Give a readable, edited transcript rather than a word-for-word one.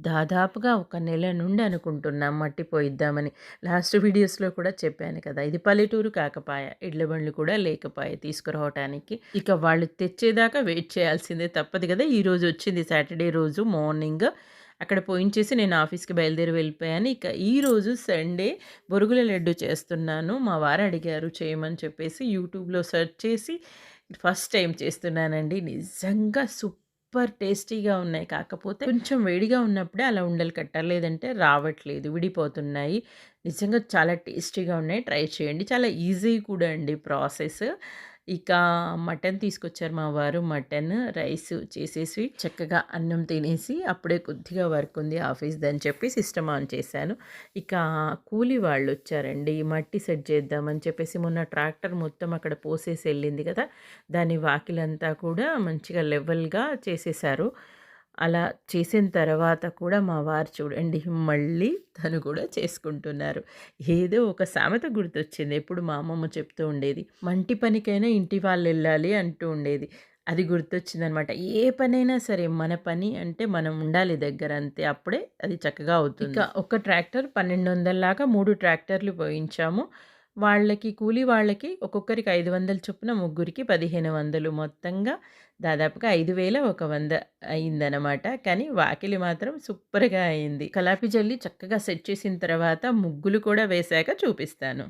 దాదాపుగా ఒక నెల నుండి అనుకుంటున్నాం మట్టి పోయిద్దామని. లాస్ట్ వీడియోస్‌లో కూడా చెప్పాను కదా! ఇది పల్లెటూరు కాకపాయ. ఎడ్ల బండ్లు కూడా లేకపాయె తీసుకురావటానికి. ఇక వాళ్ళు తెచ్చేదాకా వెయిట్ చేయాల్సిందే తప్పదు కదా! ఈరోజు వచ్చింది సాటర్‌డే రోజు మార్నింగ్. అక్కడ పోయించేసి నేను ఆఫీస్‌కి బయలుదేరి వెళ్ళిపోయాను. ఇక ఈరోజు సండే బొరుగుల లడ్డు చేస్తున్నాను. మా వారు అడిగారు చేయమని చెప్పేసి యూట్యూబ్‌లో సెర్చ్ చేసి ఫస్ట్ టైమ్ చేస్తున్నానండి. నిజంగా సూపర్ టేస్టీగా ఉన్నాయి. కాకపోతే కొంచెం వేడిగా ఉన్నప్పుడే అలా ఉండలు కట్టాలి. లేదంటే రావట్లేదు. విడిపోతున్నాయి. నిజంగా చాలా టేస్టీగా ఉన్నాయి. ట్రై చేయండి. చాలా ఈజీ కూడా అండి ప్రాసెస్. ఇక మటన్ తీసుకొచ్చారు మా వారు. మటన్, రైస్ చేసేసి చక్కగా అన్నం తినేసి అప్పుడే కొద్దిగా వర్క్ ఉంది ఆఫీస్‌దని చెప్పి సిస్టమ్ ఆన్ చేశాను. ఇక కూలీ వాళ్ళొచ్చారండి. మట్టి సెట్ చేద్దామని చెప్పేసి మొన్న ట్రాక్టర్ మొత్తం అక్కడ పోసేసి ఎళ్ళింది కదా! దాని వాకిలంతా కూడా మంచిగా లెవెల్‌గా చేసేశారు. అలా చేసిన తర్వాత కూడా మా వారు చూడండి మళ్ళీ తను కూడా చేసుకుంటున్నారు. ఏదో ఒక సామెత గుర్తొచ్చింది. ఎప్పుడు మా అమ్మమ్మ చెప్తూ ఉండేది. మంటి పనికైనా ఇంటి వాళ్ళెళ్ళాలి అంటూ ఉండేది. అది గుర్తొచ్చిందనమాట. ఏ పనైనా సరే మన పని అంటే మనం ఉండాలి దగ్గర అంతే. అప్పుడే అది చక్కగా అవుతుంది. ఇక ఒక ట్రాక్టర్ 1200 లాగా 3 ట్రాక్టర్లు పోయించాము. వాళ్ళకి కూలీ వాళ్ళకి ఒక్కొక్కరికి 500 చొప్పున ముగ్గురికి 1500 మొత్తంగా దాదాపుగా 5100 అయిందనమాట. కానీ వాకిలి మాత్రం సూపర్‌గా అయింది. కలాపి జల్లి చక్కగా సెట్ చేసిన తర్వాత ముగ్గులు కూడా వేశాక చూపిస్తాను.